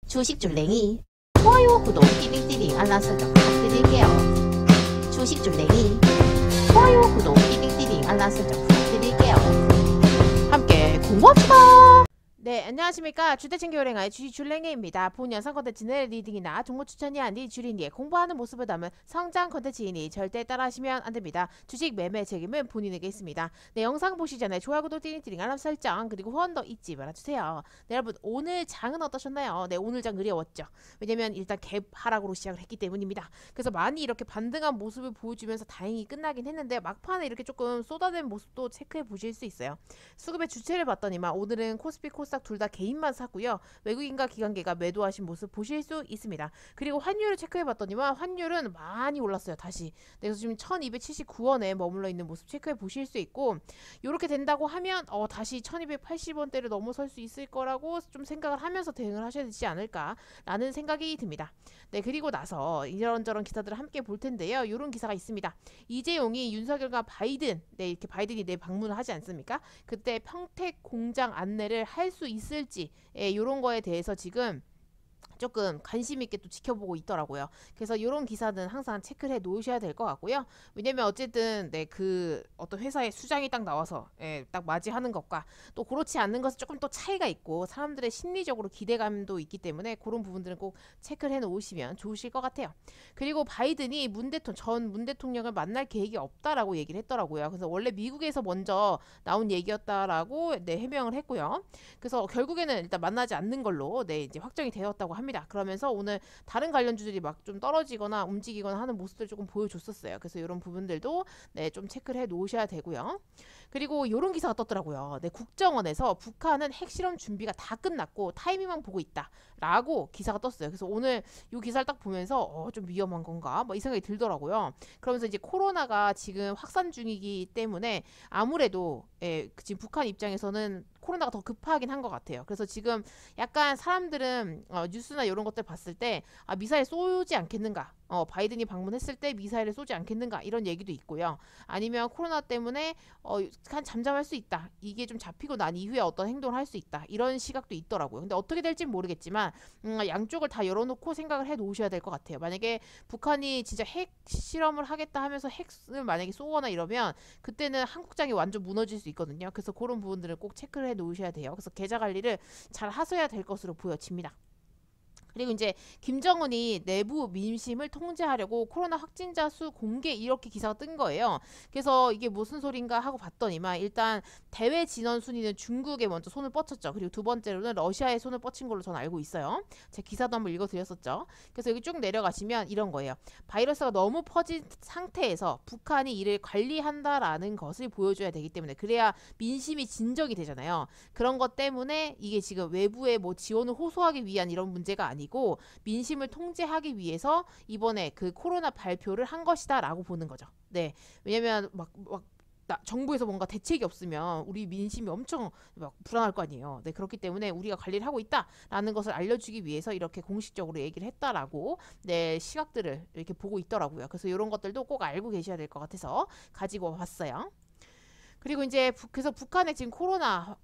주식줄랭이 좋아요, 구독, 띠링띠링 알람 설정 부탁드릴게요. 주식줄랭이 좋아요, 구독, 띠링띠링 알람 설정 부탁드릴게요. 함께 공부합시다. 네, 안녕하십니까. 주택챙겨요랭아의 주식줄랭이입니다. 본 영상 컨텐츠는 리딩이나 정보 추천이 아닌 주린이의 공부하는 모습을 담은 성장 컨텐츠이니 절대 따라하시면 안됩니다. 주식 매매 책임은 본인에게 있습니다. 네, 영상 보시기 전에 좋아요, 구독, 띠링띠링 알람 설정 그리고 후원도 잊지 말아주세요. 네, 여러분 오늘 장은 어떠셨나요? 네, 오늘 장 어려웠죠. 왜냐면 일단 갭 하락으로 시작을 했기 때문입니다. 그래서 많이 이렇게 반등한 모습을 보여주면서 다행히 끝나긴 했는데 막판에 이렇게 조금 쏟아낸 모습도 체크해 보실 수 있어요. 수급의 주체를 봤더니만 오늘은 코스피, 코스닥 둘 다 개인만 사고요. 외국인과 기관계가 매도하신 모습 보실 수 있습니다. 그리고 환율을 체크해 봤더니만 환율은 많이 올랐어요. 다시. 네, 그래서 지금 1279원에 머물러 있는 모습 체크해 보실 수 있고, 이렇게 된다고 하면 다시 1280원대를 넘어설 수 있을 거라고 좀 생각을 하면서 대응을 하셔야 되지 않을까라는 생각이 듭니다. 네, 그리고 나서 이런저런 기사들을 함께 볼 텐데요. 이런 기사가 있습니다. 이재용이 윤석열과 바이든, 네, 이렇게 바이든이 방문을 하지 않습니까? 그때 평택 공장 안내를 할 수 있을지, 이런 거에 대해서 지금 조금 관심 있게 또 지켜보고 있더라고요. 그래서 이런 기사는 항상 체크를 해 놓으셔야 될 것 같고요. 왜냐면 어쨌든 그 어떤 회사의 수장이 딱 나와서 딱 맞이하는 것과 또 그렇지 않는 것은 조금 또 차이가 있고 사람들의 심리적으로 기대감도 있기 때문에 그런 부분들은 꼭 체크를 해 놓으시면 좋으실 것 같아요. 그리고 바이든이 전 문 대통령을 만날 계획이 없다라고 얘기를 했더라고요. 그래서 원래 미국에서 먼저 나온 얘기였다라고 해명을 했고요. 그래서 결국에는 일단 만나지 않는 걸로 이제 확정이 되었다고 합니다. 그러면서 오늘 다른 관련주들이 막 좀 떨어지거나 움직이거나 하는 모습들을 조금 보여줬었어요. 그래서 이런 부분들도 좀 체크를 해 놓으셔야 되고요. 그리고 이런 기사가 떴더라고요. 국정원에서 북한은 핵실험 준비가 다 끝났고 타이밍만 보고 있다 라고 기사가 떴어요. 그래서 오늘 이 기사를 딱 보면서 좀 위험한 건가 이 생각이 들더라고요. 그러면서 이제 코로나가 지금 확산 중이기 때문에 아무래도 지금 북한 입장에서는 코로나가 더 급하긴 한 것 같아요. 그래서 지금 약간 사람들은 뉴스나 이런 것들 봤을 때 미사일 쏘지 않겠는가, 바이든이 방문했을 때 미사일을 쏘지 않겠는가 이런 얘기도 있고요. 아니면 코로나 때문에 잠잠할 수 있다, 이게 좀 잡히고 난 이후에 어떤 행동을 할 수 있다, 이런 시각도 있더라고요. 근데 어떻게 될지는 모르겠지만 양쪽을 다 열어놓고 생각을 해 놓으셔야 될 것 같아요. 만약에 북한이 진짜 핵 실험을 하겠다 하면서 핵을 만약에 쏘거나 이러면 그때는 한국장이 완전 무너질 수 있거든요. 그래서 그런 부분들을 꼭 체크를 해 놓으셔야 돼요. 그래서 계좌 관리를 잘 하셔야 될 것으로 보여집니다. 그리고 이제 김정은이 내부 민심을 통제하려고 코로나 확진자 수 공개, 이렇게 기사가 뜬 거예요. 그래서 이게 무슨 소린가 하고 봤더니만 일단 대외 진원 순위는 중국에 먼저 손을 뻗쳤죠. 그리고 두 번째로는 러시아에 손을 뻗친 걸로 저는 알고 있어요. 제 기사도 한번 읽어드렸었죠. 그래서 여기 쭉 내려가시면 이런 거예요. 바이러스가 너무 퍼진 상태에서 북한이 이를 관리한다라는 것을 보여줘야 되기 때문에, 그래야 민심이 진정이 되잖아요. 그런 것 때문에 이게 지금 외부의 지원을 호소하기 위한 이런 문제가 아니고 민심을 통제하기 위해서 이번에 그 코로나 발표를 한 것이다 라고 보는 거죠. 네, 왜냐면 정부에서 뭔가 대책이 없으면 우리 민심이 엄청 불안할 거 아니에요. 네, 그렇기 때문에 우리가 관리를 하고 있다라는 것을 알려주기 위해서 이렇게 공식적으로 얘기를 했다라고 시각들을 이렇게 보고 있더라고요. 그래서 이런 것들도 꼭 알고 계셔야 될 것 같아서 가지고 왔어요. 그리고 이제 그래서 북한에 지금 코로나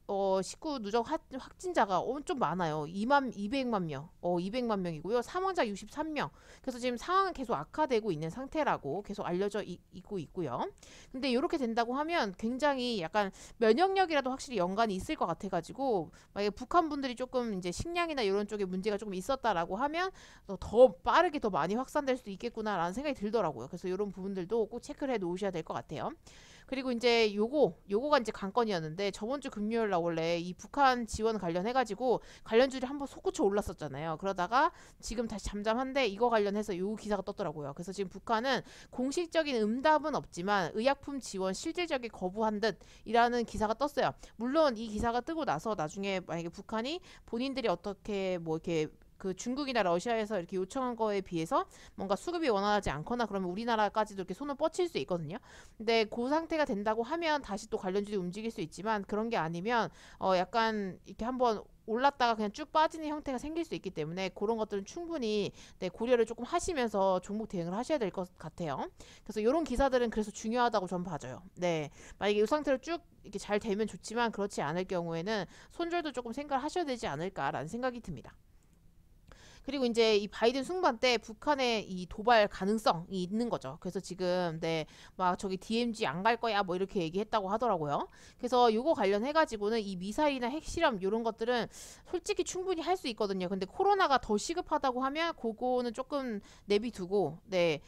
19 누적 확진자가 좀 많아요. 200만 명, 200만 명이고요. 사망자 63명. 그래서 지금 상황은 계속 악화되고 있는 상태라고 계속 알려져 있고요. 근데 이렇게 된다고 하면 굉장히 약간 면역력이라도 확실히 연관이 있을 것 같아가지고, 만약에 북한 분들이 조금 이제 식량이나 이런 쪽에 문제가 조금 있었다라고 하면 더 빠르게 더 많이 확산될 수도 있겠구나라는 생각이 들더라고요. 그래서 이런 부분들도 꼭 체크를 해 놓으셔야 될 것 같아요. 그리고 이제 요거가 이제 관건이었는데, 저번 주 금요일 날 원래 이 북한 지원 관련해가지고 관련주들이 한번 솟구쳐 올랐었잖아요. 그러다가 지금 다시 잠잠한데 이거 관련해서 요 기사가 떴더라고요. 그래서 지금 북한은 공식적인 응답은 없지만 의약품 지원 실질적인 거부한 듯이라는 기사가 떴어요. 물론 이 기사가 뜨고 나서 나중에 만약에 북한이 본인들이 어떻게 이렇게 그 중국이나 러시아에서 이렇게 요청한 거에 비해서 뭔가 수급이 원활하지 않거나 그러면 우리나라까지도 이렇게 손을 뻗칠 수 있거든요. 근데 그 상태가 된다고 하면 다시 또 관련주들이 움직일 수 있지만, 그런 게 아니면 약간 이렇게 한번 올랐다가 그냥 쭉 빠지는 형태가 생길 수 있기 때문에 그런 것들은 충분히 고려를 조금 하시면서 종목 대응을 하셔야 될 것 같아요. 그래서 이런 기사들은 그래서 중요하다고 저는 봐줘요. 네, 만약에 이 상태로 쭉 이렇게 잘 되면 좋지만 그렇지 않을 경우에는 손절도 조금 생각을 하셔야 되지 않을까라는 생각이 듭니다. 그리고 이제 이 바이든 순방 때 북한의 이 도발 가능성이 있는 거죠. 그래서 지금 네, 막 저기 DMZ 안 갈 거야 뭐 이렇게 얘기했다고 하더라고요. 그래서 요거 관련해 가지고는 이 미사일이나 핵실험 요런 것들은 솔직히 충분히 할 수 있거든요. 근데 코로나가 더 시급하다고 하면 그거는 조금 내비두고 네,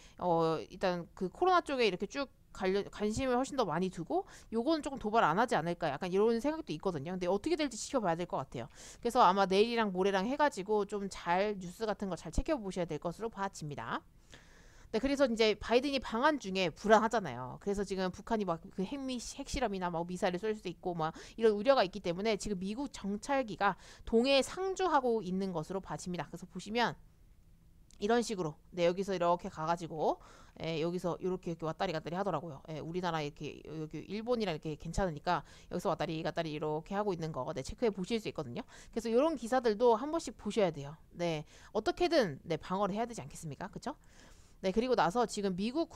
일단 그 코로나 쪽에 이렇게 쭉 관심을 훨씬 더 많이 두고 요거는 조금 도발 안 하지 않을까 약간 이런 생각도 있거든요. 근데 어떻게 될지 지켜봐야 될 것 같아요. 그래서 아마 내일이랑 모레랑 해가지고 좀 잘 뉴스 같은 거 잘 챙겨보셔야 될 것으로 봐집니다. 네, 그래서 이제 바이든이 방한 중에 불안하잖아요. 그래서 지금 북한이 막 그 핵실험이나 막 미사일을 쏠 수도 있고 막 이런 우려가 있기 때문에 지금 미국 정찰기가 동해에 상주하고 있는 것으로 봐집니다. 그래서 보시면 이런 식으로 네 여기서 이렇게 가가지고 여기서 이렇게 왔다리 갔다리 하더라고요. 우리나라 이렇게 여기 일본이랑 이렇게 괜찮으니까 여기서 왔다리 갔다리 이렇게 하고 있는 거 네, 체크해 보실 수 있거든요. 그래서 이런 기사들도 한 번씩 보셔야 돼요. 네 어떻게든 네 방어를 해야 되지 않겠습니까? 그쵸? 네, 그리고 나서 지금 미국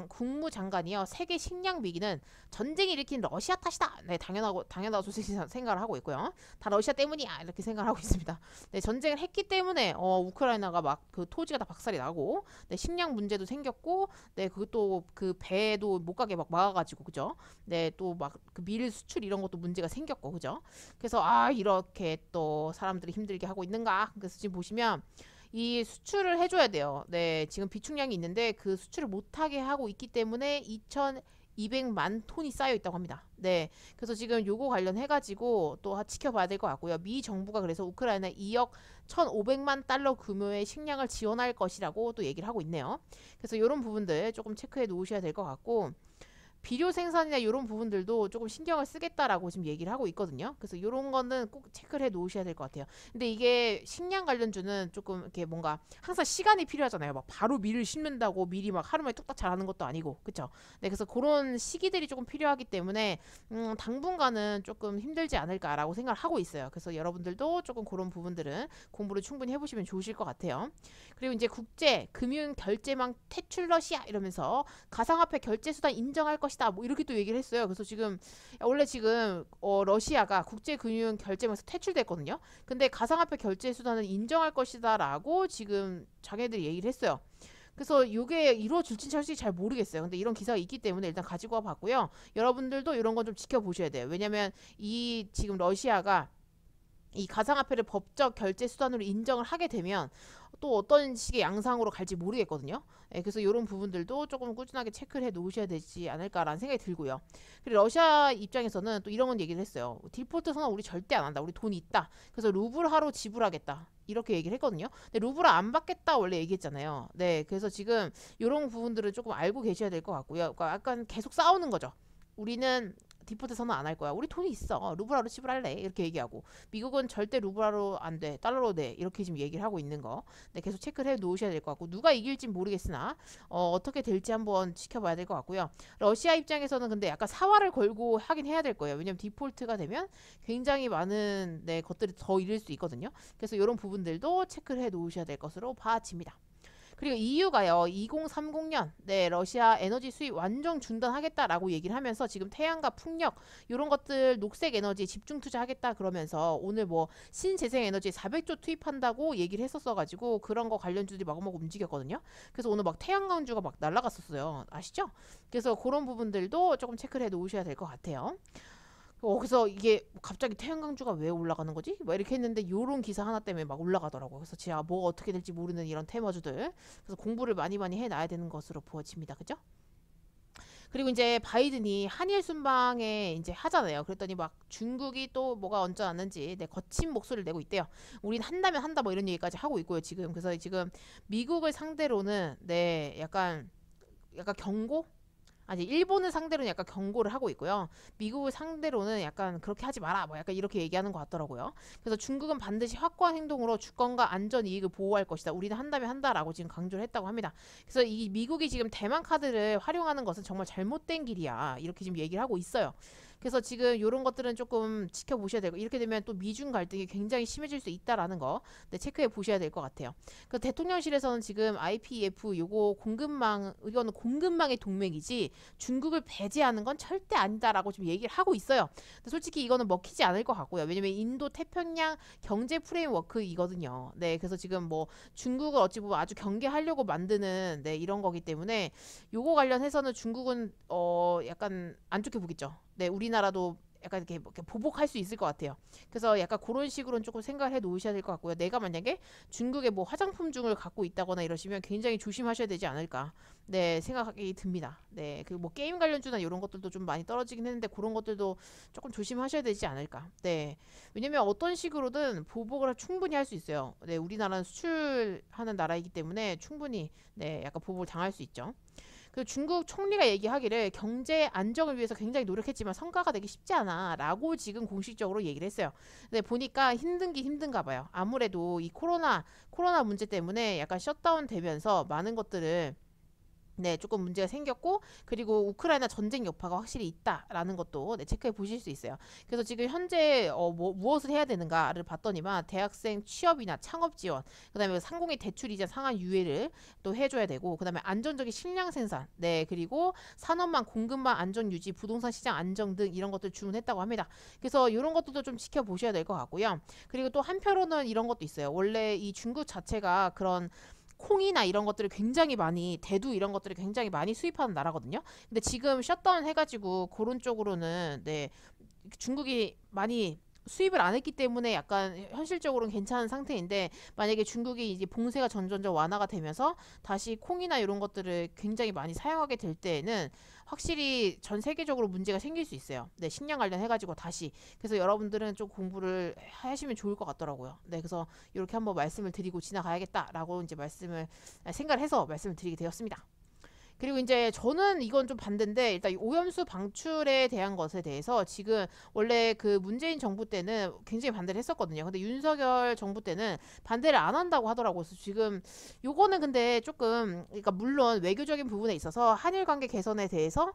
국무장관이요. 세계 식량 위기는 전쟁이 일으킨 러시아 탓이다. 네, 당연하고 솔직히 생각을 하고 있고요. 다 러시아 때문이야. 이렇게 생각을 하고 있습니다. 네, 전쟁을 했기 때문에, 우크라이나가 막 그 토지가 다 박살이 나고, 네, 식량 문제도 생겼고, 네, 그것도 그 배도 못 가게 막 막아가지고, 그죠? 네, 또 막 그 밀 수출 이런 것도 문제가 생겼고, 그죠? 그래서, 이렇게 또 사람들이 힘들게 하고 있는가? 그래서 지금 보시면, 이 수출을 해줘야 돼요. 네, 지금 비축량이 있는데 그 수출을 못하게 하고 있기 때문에 2,200만 톤이 쌓여 있다고 합니다. 네, 그래서 지금 요거 관련해가지고 또 지켜봐야 될 것 같고요. 미 정부가 그래서 우크라이나에 2억 1,500만 달러 규모의 식량을 지원할 것이라고 또 얘기를 하고 있네요. 그래서 이런 부분들 조금 체크해 놓으셔야 될 것 같고 비료 생산이나 이런 부분들도 조금 신경을 쓰겠다라고 지금 얘기를 하고 있거든요. 그래서 이런 거는 꼭 체크를 해 놓으셔야 될 것 같아요. 근데 이게 식량 관련주는 조금 이렇게 뭔가 항상 시간이 필요하잖아요. 막 바로 밀을 심는다고 밀이 막 하루 만에 뚝딱 자라는 것도 아니고, 그쵸? 네, 그래서 그런 시기들이 조금 필요하기 때문에 당분간은 조금 힘들지 않을까라고 생각을 하고 있어요. 그래서 여러분들도 조금 그런 부분들은 공부를 충분히 해보시면 좋으실 것 같아요. 그리고 이제 국제 금융 결제망 퇴출 러시아 이러면서 가상화폐 결제 수단 인정할 것이다. 뭐 이렇게 또 얘기를 했어요. 그래서 지금 원래 지금 러시아가 국제금융 결제망에서 퇴출됐거든요. 근데 가상화폐 결제 수단은 인정할 것이다라고 지금 자기네들이 얘기를 했어요. 그래서 이게 이루어질지는 솔직히 잘 모르겠어요. 근데 이런 기사가 있기 때문에 일단 가지고 와 봤고요. 여러분들도 이런 건 좀 지켜보셔야 돼요. 왜냐면 이 지금 러시아가 이 가상화폐를 법적 결제 수단으로 인정을 하게 되면 또 어떤 식의 양상으로 갈지 모르겠거든요. 그래서 이런 부분들도 조금 꾸준하게 체크를 해 놓으셔야 되지 않을까라는 생각이 들고요. 그리고 러시아 입장에서는 또 이런 건 얘기를 했어요. 디폴트 선언 우리 절대 안 한다. 우리 돈이 있다. 그래서 루블화로 지불하겠다. 이렇게 얘기를 했거든요. 근데 루블을 안 받겠다 원래 얘기했잖아요. 네, 그래서 지금 이런 부분들을 조금 알고 계셔야 될 것 같고요. 그러니까 약간 계속 싸우는 거죠. 우리는 디폴트 선언 안 할 거야. 우리 돈이 있어. 루블화로 지불할래. 이렇게 얘기하고 미국은 절대 루블화로 안 돼. 달러로 돼. 이렇게 지금 얘기를 하고 있는 거. 네, 계속 체크를 해 놓으셔야 될 것 같고 누가 이길진 모르겠으나 어떻게 될지 한번 지켜봐야 될 것 같고요. 러시아 입장에서는 근데 약간 사활을 걸고 하긴 해야 될 거예요. 왜냐면 디폴트가 되면 굉장히 많은 것들이 더 잃을 수 있거든요. 그래서 이런 부분들도 체크를 해 놓으셔야 될 것으로 봐집니다. 그리고 EU가요, 2030년, 네, 러시아 에너지 수입 완전 중단하겠다라고 얘기를 하면서 지금 태양과 풍력, 이런 것들 녹색 에너지에 집중 투자하겠다 그러면서 오늘 뭐 신재생 에너지에 400조 투입한다고 얘기를 했었어가지고 그런 거 관련주들이 마구마구 움직였거든요. 그래서 오늘 막 태양광주가 막 날아갔었어요. 아시죠? 그래서 그런 부분들도 조금 체크를 해 놓으셔야 될 것 같아요. 그래서 이게 갑자기 태양광주가 왜 올라가는 거지? 막 이렇게 했는데 요런 기사 하나 때문에 막 올라가더라고요. 그래서 제가 뭐가 어떻게 될지 모르는 이런 테마주들. 그래서 공부를 많이 해놔야 되는 것으로 보여집니다. 그죠? 그리고 이제 바이든이 한일 순방에 이제 하잖아요. 그랬더니 막 중국이 또 뭐가 얹어놨는지 거친 목소리를 내고 있대요. 우린 한다면 한다 뭐 이런 얘기까지 하고 있고요. 지금 그래서 지금 미국을 상대로는 약간 경고? 아니 일본을 상대로는 약간 경고를 하고 있고요. 미국을 상대로는 약간 그렇게 하지 마라 뭐 약간 이렇게 얘기하는 것 같더라고요. 그래서 중국은 반드시 확고한 행동으로 주권과 안전 이익을 보호할 것이다. 우리는 한다면 한다라고 지금 강조를 했다고 합니다. 그래서 이 미국이 지금 대만 카드를 활용하는 것은 정말 잘못된 길이야. 이렇게 지금 얘기를 하고 있어요. 그래서 지금 이런 것들은 조금 지켜보셔야 되고, 이렇게 되면 또 미중 갈등이 굉장히 심해질 수 있다라는 거 네, 체크해 보셔야 될 것 같아요. 그 대통령실에서는 지금 IPEF 요거 공급망, 이거는 공급망의 동맹이지 중국을 배제하는 건 절대 아니다라고 좀 얘기를 하고 있어요. 근데 솔직히 이거는 먹히지 않을 것 같고요. 왜냐면 인도 태평양 경제 프레임워크이거든요. 네, 그래서 지금 뭐 중국을 어찌 보면 아주 경계하려고 만드는 네, 이런 거기 때문에 요거 관련해서는 중국은 약간 안 좋게 보겠죠. 네, 우리나라도 약간 이렇게 보복할 수 있을 것 같아요. 그래서 약간 그런 식으로는 조금 생각을 해 놓으셔야 될 것 같고요. 내가 만약에 중국의 뭐 화장품 중을 갖고 있다거나 이러시면 굉장히 조심하셔야 되지 않을까. 네, 생각이 듭니다. 네, 그 뭐 게임 관련주나 이런 것들도 좀 많이 떨어지긴 했는데 그런 것들도 조금 조심하셔야 되지 않을까. 네, 왜냐면 어떤 식으로든 보복을 충분히 할 수 있어요. 네, 우리나라는 수출하는 나라이기 때문에 충분히 네, 약간 보복을 당할 수 있죠. 그 중국 총리가 얘기하기를 경제 안정을 위해서 굉장히 노력했지만 성과가 되기 쉽지 않아 라고 지금 공식적으로 얘기를 했어요. 근데 보니까 힘든가 봐요. 아무래도 이 코로나 문제 때문에 약간 셧다운 되면서 많은 것들을 네, 조금 문제가 생겼고, 그리고 우크라이나 전쟁 여파가 확실히 있다라는 것도 네, 체크해 보실 수 있어요. 그래서 지금 현재 무엇을 해야 되는가를 봤더니만 대학생 취업이나 창업 지원, 그다음에 상공의 대출 이자 상한 유예를 또 해줘야 되고, 그다음에 안정적인 식량 생산, 네, 그리고 산업망 공급망 안정 유지, 부동산 시장 안정 등 이런 것들 주문했다고 합니다. 그래서 이런 것들도 좀 지켜보셔야 될 것 같고요. 그리고 또 한편으로는 이런 것도 있어요. 원래 이 중국 자체가 그런 콩이나 이런 것들을 굉장히 많이 대두 이런 것들을 굉장히 많이 수입하는 나라거든요. 근데 지금 셧다운 해가지고 그런 쪽으로는 네 중국이 많이 수입을 안 했기 때문에 약간 현실적으로는 괜찮은 상태인데 만약에 중국이 이제 봉쇄가 점점점 완화가 되면서 다시 콩이나 이런 것들을 굉장히 많이 사용하게 될 때에는 확실히 전 세계적으로 문제가 생길 수 있어요. 네, 식량 관련해가지고 다시. 그래서 여러분들은 좀 공부를 하시면 좋을 것 같더라고요. 네, 그래서 이렇게 한번 말씀을 드리고 지나가야겠다라고 이제 생각을 해서 말씀을 드리게 되었습니다. 그리고 이제 저는 이건 좀 반대인데 일단 오염수 방출에 대한 것에 대해서 지금 원래 그 문재인 정부 때는 굉장히 반대를 했었거든요. 근데 윤석열 정부 때는 반대를 안 한다고 하더라고요. 그래서 지금 요거는 근데 조금 그러니까 물론 외교적인 부분에 있어서 한일 관계 개선에 대해서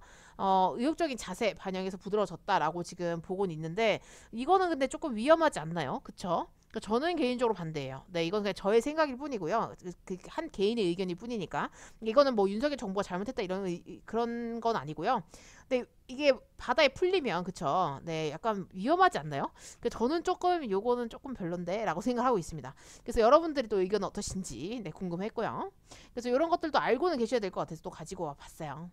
의욕적인 자세 반영해서 부드러워졌다라고 지금 보고는 있는데 이거는 근데 조금 위험하지 않나요? 그쵸? 저는 개인적으로 반대예요. 네, 이건 그냥 저의 생각일 뿐이고요. 한 개인의 의견일 뿐이니까. 이거는 뭐 윤석열 정부가 잘못했다 이런 그런 건 아니고요. 근데 이게 바다에 풀리면 그쵸? 네, 약간 위험하지 않나요? 저는 조금 요거는 조금 별론데라고 생각하고 있습니다. 그래서 여러분들이 또 의견은 어떠신지 네, 궁금했고요. 그래서 이런 것들도 알고는 계셔야 될 것 같아서 또 가지고 와봤어요.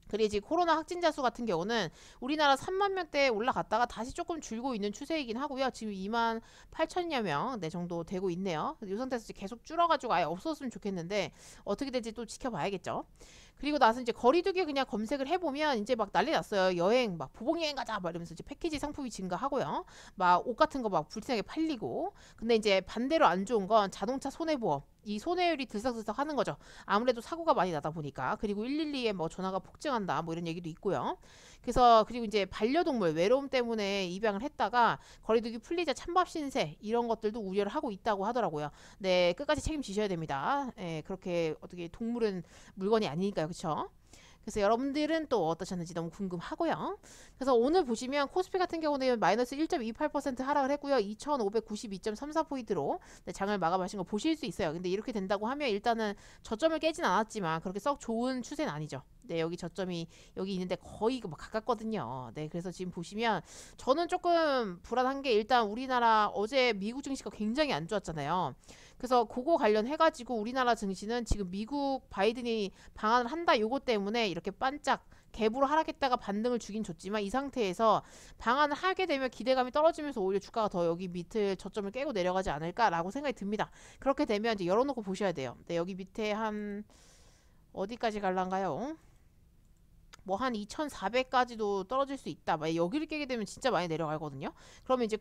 그리고 이제 코로나 확진자 수 같은 경우는 우리나라 3만 명대에 올라갔다가 다시 조금 줄고 있는 추세이긴 하고요. 지금 2만 8천여 명 네, 정도 되고 있네요. 이 상태에서 이제 계속 줄어가지고 아예 없었으면 좋겠는데 어떻게 될지 또 지켜봐야겠죠. 그리고 나서 이제 거리두기 그냥 검색을 해보면 이제 막 난리 났어요. 여행 막 보복여행 가자 막 이러면서 이제 패키지 상품이 증가하고요. 막 옷 같은 거 막 불티나게 팔리고. 근데 이제 반대로 안 좋은 건 자동차 손해보험. 이 손해율이 들썩들썩 하는 거죠. 아무래도 사고가 많이 나다 보니까. 그리고 112에 뭐 전화가 폭증한다 뭐 이런 얘기도 있고요. 그래서 그리고 이제 반려동물 외로움 때문에 입양을 했다가 거리두기 풀리자 찬밥 신세 이런 것들도 우려를 하고 있다고 하더라고요. 네, 끝까지 책임지셔야 됩니다. 예, 그렇게 어떻게 동물은 물건이 아니니까요. 그쵸? 그래서 여러분들은 또 어떠셨는지 너무 궁금하고요. 그래서 오늘 보시면 코스피 같은 경우는 마이너스 1.28% 하락을 했고요. 2592.34포인트로 장을 마감하신 거 보실 수 있어요. 근데 이렇게 된다고 하면 일단은 저점을 깨진 않았지만 그렇게 썩 좋은 추세는 아니죠. 네, 여기 저점이 여기 있는데 거의 막 가깝거든요. 네, 그래서 지금 보시면 저는 조금 불안한 게 일단 우리나라 어제 미국 증시가 굉장히 안 좋았잖아요. 그래서 그거 관련해가지고 우리나라 증시는 지금 미국 바이든이 방한을 한다 요거 때문에 이렇게 반짝 갭으로 하락했다가 반등을 주긴 줬지만 이 상태에서 방한을 하게 되면 기대감이 떨어지면서 오히려 주가가 더 여기 밑을 저점을 깨고 내려가지 않을까라고 생각이 듭니다. 그렇게 되면 이제 열어놓고 보셔야 돼요. 네, 여기 밑에 한 어디까지 갈란가요? 뭐 한 2,400까지도 떨어질 수 있다. 여기를 깨게 되면 진짜 많이 내려가거든요. 그러면 이제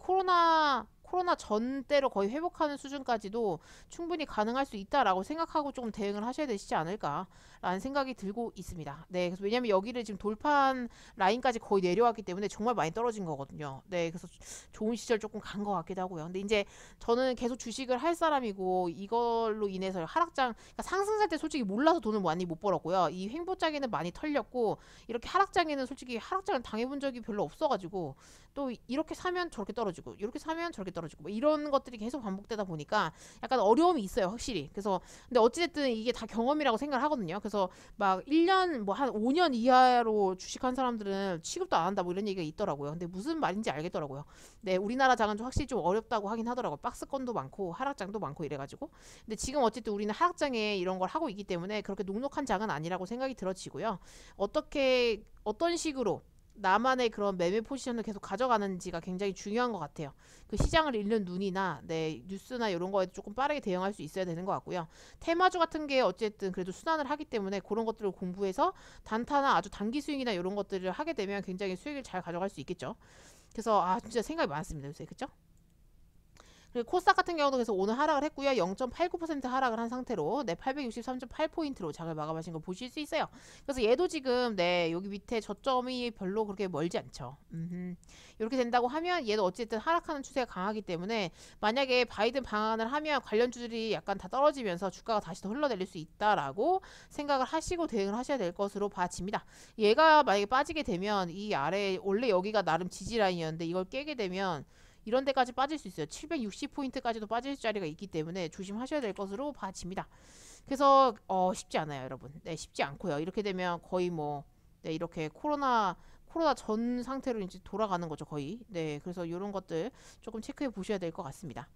코로나 전 때로 거의 회복하는 수준까지도 충분히 가능할 수 있다라고 생각하고 조금 대응을 하셔야 되시지 않을까라는 생각이 들고 있습니다. 네, 그래서 왜냐면 여기를 지금 돌파한 라인까지 거의 내려왔기 때문에 정말 많이 떨어진 거거든요. 네, 그래서 좋은 시절 조금 간 것 같기도 하고요. 근데 이제 저는 계속 주식을 할 사람이고 이걸로 인해서 하락장, 그러니까 상승할 때 솔직히 몰라서 돈을 많이 못 벌었고요. 이 횡보장에는 많이 털렸고 이렇게 하락장에는 솔직히 하락장을 당해본 적이 별로 없어가지고 또 이렇게 사면 저렇게 떨어지고 이렇게 사면 저렇게 떨어지고 뭐 이런 것들이 계속 반복되다 보니까 약간 어려움이 있어요, 확실히. 그래서 근데 어찌됐든 이게 다 경험이라고 생각을 하거든요. 그래서 막 1년 뭐 한 5년 이하로 주식한 사람들은 취급도 안 한다 뭐 이런 얘기가 있더라고요. 근데 무슨 말인지 알겠더라고요. 네, 우리나라 장은 좀 확실히 좀 어렵다고 하긴 하더라고요. 박스권도 많고 하락장도 많고 이래가지고. 근데 지금 어쨌든 우리는 하락장에 이런 걸 하고 있기 때문에 그렇게 녹록한 장은 아니라고 생각이 들어지고요. 어떤 식으로 나만의 그런 매매 포지션을 계속 가져가는지가 굉장히 중요한 것 같아요. 그 시장을 읽는 눈이나 뉴스나 이런 거에 조금 빠르게 대응할 수 있어야 되는 것 같고요. 테마주 같은 게 어쨌든 그래도 순환을 하기 때문에 그런 것들을 공부해서 단타나 아주 단기 스윙이나 이런 것들을 하게 되면 굉장히 수익을 잘 가져갈 수 있겠죠. 그래서 진짜 생각이 많습니다, 요새. 그쵸? 그리고 코스닥 같은 경우도 그래서 오늘 하락을 했고요. 0.89% 하락을 한 상태로 863.8포인트로 장을 마감하신 거 보실 수 있어요. 그래서 얘도 지금 여기 밑에 저점이 별로 그렇게 멀지 않죠. 이렇게 된다고 하면 얘도 어쨌든 하락하는 추세가 강하기 때문에 만약에 바이든 방한을 하면 관련주들이 약간 다 떨어지면서 주가가 다시 더 흘러내릴 수 있다라고 생각을 하시고 대응을 하셔야 될 것으로 봐집니다. 얘가 만약에 빠지게 되면 이 아래 원래 여기가 나름 지지 라인이었는데 이걸 깨게 되면 이런 데까지 빠질 수 있어요. 760포인트까지도 빠질 자리가 있기 때문에 조심하셔야 될 것으로 봐집니다. 그래서 쉽지 않아요, 여러분. 네, 쉽지 않고요. 이렇게 되면 거의 이렇게 코로나 전 상태로 이제 돌아가는 거죠, 거의. 네, 그래서 이런 것들 조금 체크해 보셔야 될 것 같습니다.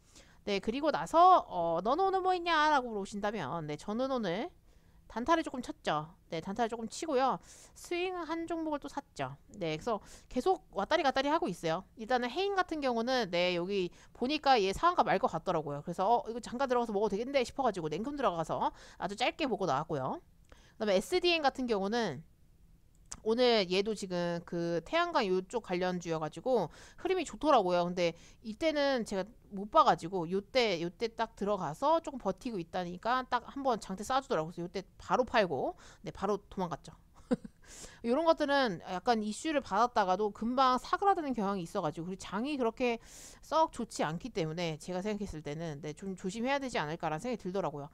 네, 그리고 나서 너는 오늘 뭐 있냐라고 물어보신다면, 네, 저는 오늘 단타를 조금 쳤죠. 네, 단타를 조금 치고요. 스윙 한 종목을 또 샀죠. 네, 그래서 계속 왔다리 갔다리 하고 있어요. 일단은 해인 같은 경우는 여기 보니까 얘 상한가 말 것 같더라고요. 그래서 이거 잠깐 들어가서 먹어도 되겠는데 싶어가지고 냉큼 들어가서 아주 짧게 보고 나왔고요. 그다음에 SDN 같은 경우는 오늘 얘도 지금 그 태양광 요쪽 관련주여가지고 흐름이 좋더라고요. 근데 이때는 제가 못 봐가지고 요때 딱 들어가서 조금 버티고 있다니까 딱 한번 장대 쏴주더라고요. 그래서 요때 바로 팔고 바로 도망갔죠. 이런 것들은 약간 이슈를 받았다가도 금방 사그라드는 경향이 있어가지고 그리고 장이 그렇게 썩 좋지 않기 때문에 제가 생각했을 때는 좀 조심해야 되지 않을까라는 생각이 들더라고요.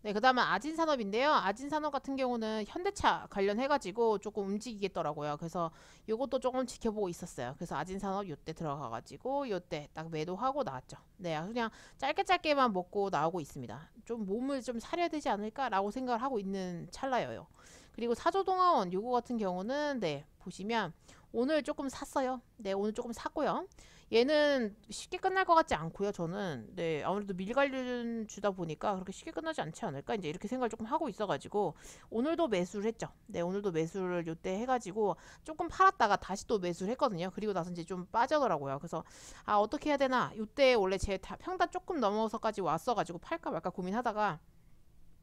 네, 그 다음은 아진산업인데요. 아진산업 같은 경우는 현대차 관련해가지고 조금 움직이겠더라고요. 그래서 요것도 조금 지켜보고 있었어요. 그래서 아진산업 요때 들어가가지고 요때 딱 매도하고 나왔죠. 네, 그냥 짧게만 먹고 나오고 있습니다. 좀 몸을 좀 사려야 되지 않을까라고 생각을 하고 있는 찰나여요. 그리고 사조동화원 요거 같은 경우는 보시면 오늘 조금 샀어요. 네, 오늘 조금 샀고요. 얘는 쉽게 끝날 것 같지 않고요. 저는 아무래도 밀관련 주다 보니까 그렇게 쉽게 끝나지 않지 않을까 이제 이렇게 생각을 조금 하고 있어가지고 오늘도 매수를 했죠. 네, 오늘도 매수를 요때 해가지고 조금 팔았다가 다시 또 매수를 했거든요. 그리고 나서 이제 좀 빠져더라고요. 그래서 어떻게 해야 되나 요때 원래 제 평단 조금 넘어서까지 왔어가지고 팔까 말까 고민하다가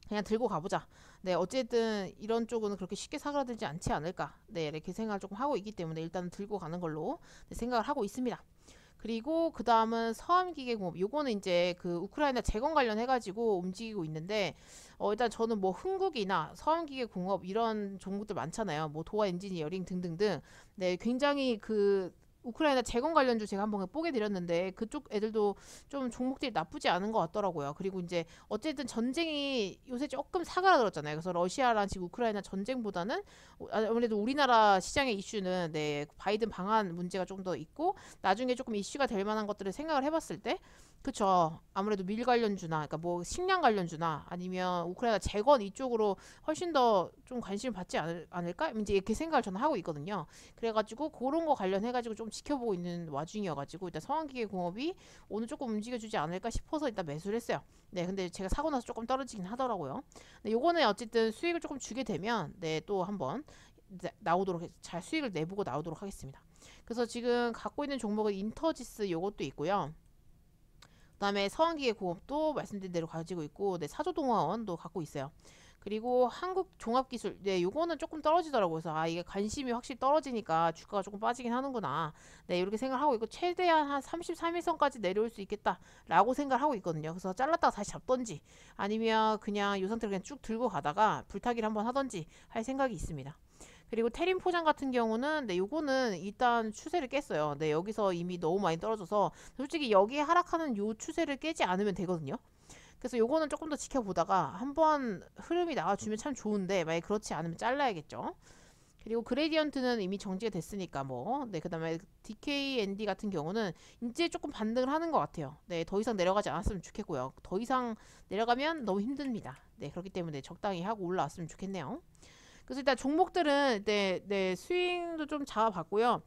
그냥 들고 가보자. 네, 어쨌든 이런 쪽은 그렇게 쉽게 사그라들지 않지 않을까. 네, 이렇게 생각을 조금 하고 있기 때문에 일단은 들고 가는 걸로 생각을 하고 있습니다. 그리고 그 다음은 서암기계공업. 요거는 이제 그 우크라이나 재건 관련해가지고 움직이고 있는데, 일단 저는 뭐 흥국이나 서암기계공업 이런 종목들 많잖아요. 뭐 도화 엔지니어링 등등등. 네, 굉장히 우크라이나 재건 관련주 제가 한번 뽀개 드렸는데 그쪽 애들도 좀 종목들이 나쁘지 않은 것 같더라고요. 그리고 이제 어쨌든 전쟁이 요새 조금 사그라들었잖아요. 그래서 러시아랑 지금 우크라이나 전쟁보다는 아무래도 우리나라 시장의 이슈는 바이든 방한 문제가 좀 더 있고 나중에 조금 이슈가 될 만한 것들을 생각을 해봤을 때 그쵸. 아무래도 밀 관련주나, 그러니까 뭐 식량 관련주나 아니면 우크라이나 재건 이쪽으로 훨씬 더 좀 관심을 받지 않을까? 이제 이렇게 생각을 저는 하고 있거든요. 그래가지고 그런 거 관련해가지고 좀 지켜보고 있는 와중이어가지고 일단 성황기계공업이 오늘 조금 움직여주지 않을까 싶어서 일단 매수를 했어요. 네, 근데 제가 사고 나서 조금 떨어지긴 하더라고요. 네, 요거는 어쨌든 수익을 조금 주게 되면 또 한번 나오도록 잘 수익을 내보고 나오도록 하겠습니다. 그래서 지금 갖고 있는 종목은 인터지스 요것도 있고요. 그 다음에 서한기계공업도 말씀드린 대로 가지고 있고 사조동화원도 갖고 있어요. 그리고 한국종합기술, 네, 요거는 조금 떨어지더라고요. 그래서 아, 이게 관심이 확실히 떨어지니까 주가가 조금 빠지긴 하는구나. 네, 이렇게 생각하고 있고, 최대한 한 33일선까지 내려올 수 있겠다라고 생각하고 있거든요. 그래서 잘랐다가 다시 잡던지, 아니면 그냥 요 상태로 그냥 쭉 들고 가다가 불타기를 한번 하던지 할 생각이 있습니다. 그리고 테린 포장 같은 경우는 네, 요거는 일단 추세를 깼어요. 네, 여기서 이미 너무 많이 떨어져서 솔직히 여기에 하락하는 요 추세를 깨지 않으면 되거든요. 그래서 요거는 조금 더 지켜보다가 한번 흐름이 나와주면 참 좋은데, 만약 그렇지 않으면 잘라야겠죠. 그리고 그레디언트는 이미 정지가 됐으니까 뭐, 네, 그 다음에 DKND 같은 경우는 이제 조금 반등을 하는 것 같아요. 네, 더 이상 내려가지 않았으면 좋겠고요. 더 이상 내려가면 너무 힘듭니다. 네, 그렇기 때문에 적당히 하고 올라왔으면 좋겠네요. 그래서 일단 종목들은 네, 스윙도 좀 잡아봤고요.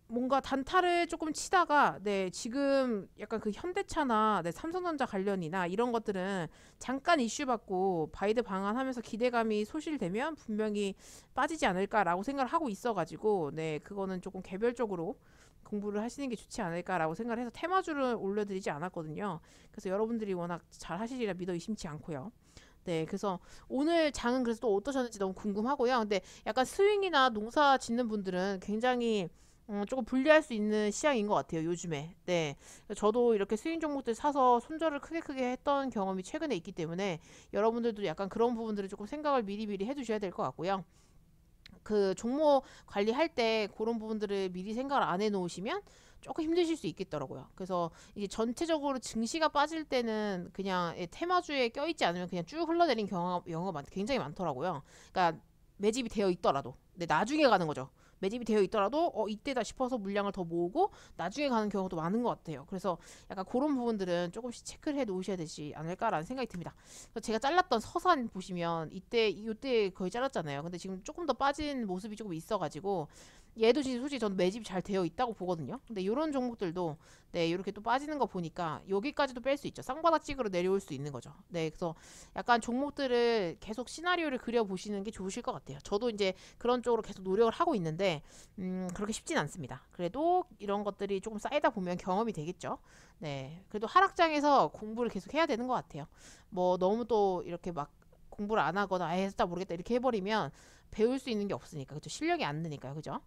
뭔가 단타를 조금 치다가 네, 지금 약간 그 현대차나 네, 삼성전자 관련이나 이런 것들은 잠깐 이슈 받고 바이드 방한하면서 기대감이 소실되면 분명히 빠지지 않을까라고 생각을 하고 있어가지고 네, 그거는 조금 개별적으로 공부를 하시는 게 좋지 않을까라고 생각을 해서 테마주를 올려드리지 않았거든요. 그래서 여러분들이 워낙 잘 하시리라 믿어 의심치 않고요. 네, 그래서 오늘 장은 그래서 또 어떠셨는지 너무 궁금하고요. 근데 약간 스윙이나 농사 짓는 분들은 굉장히 조금 불리할 수 있는 시장인 것 같아요, 요즘에. 네. 저도 이렇게 스윙 종목들 사서 손절을 크게 했던 경험이 최근에 있기 때문에 여러분들도 약간 그런 부분들을 조금 생각을 미리미리 해두셔야 될 것 같고요. 그 종목 관리할 때 그런 부분들을 미리 생각을 안 해놓으시면 조금 힘드실 수 있겠더라고요. 그래서 이게 전체적으로 증시가 빠질 때는 그냥 테마주에 껴있지 않으면 그냥 쭉 흘러내린 경우가 굉장히 많더라고요. 그러니까 매집이 되어 있더라도, 근데 나중에 가는 거죠. 매집이 되어 있더라도 이때다 싶어서 물량을 더 모으고 나중에 가는 경우도 많은 것 같아요. 그래서 약간 그런 부분들은 조금씩 체크를 해 놓으셔야 되지 않을까라는 생각이 듭니다. 그래서 제가 잘랐던 서산 보시면 이때 거의 잘랐잖아요. 근데 지금 조금 더 빠진 모습이 조금 있어가지고 얘도 진짜 솔직히 저는 매집이 잘 되어 있다고 보거든요. 근데 이런 종목들도 네, 이렇게 또 빠지는 거 보니까 여기까지도 뺄 수 있죠. 쌍바닥찍으로 내려올 수 있는 거죠. 네, 그래서 약간 종목들을 계속 시나리오를 그려보시는 게 좋으실 것 같아요. 저도 이제 그런 쪽으로 계속 노력을 하고 있는데 그렇게 쉽진 않습니다. 그래도 이런 것들이 조금 쌓이다 보면 경험이 되겠죠. 네, 그래도 하락장에서 공부를 계속 해야 되는 것 같아요. 뭐 너무 또 이렇게 막 공부를 안 하거나 아예 했다 모르겠다 이렇게 해버리면 배울 수 있는 게 없으니까, 그죠? 실력이 안 느니까요, 그죠?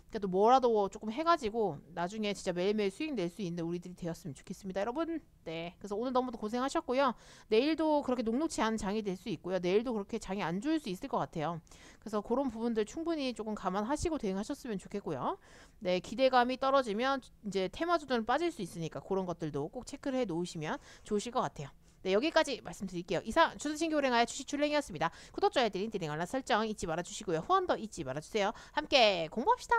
그러니까 또 뭐라도 조금 해가지고 나중에 진짜 매일매일 수익 낼 수 있는 우리들이 되었으면 좋겠습니다, 여러분. 네, 그래서 오늘 너무 고생하셨고요. 내일도 그렇게 녹록치 않은 장이 될 수 있고요. 내일도 그렇게 장이 안 좋을 수 있을 것 같아요. 그래서 그런 부분들 충분히 조금 감안하시고 대응하셨으면 좋겠고요. 네, 기대감이 떨어지면 이제 테마주들은 빠질 수 있으니까 그런 것들도 꼭 체크를 해 놓으시면 좋으실 것 같아요. 네, 여기까지 말씀드릴게요. 이상 주식신규 올행하의 주식출랭이었습니다. 구독, 좋아요, 띠링띠링 알람 설정 잊지 말아주시고요. 후원도 잊지 말아주세요. 함께 공부합시다.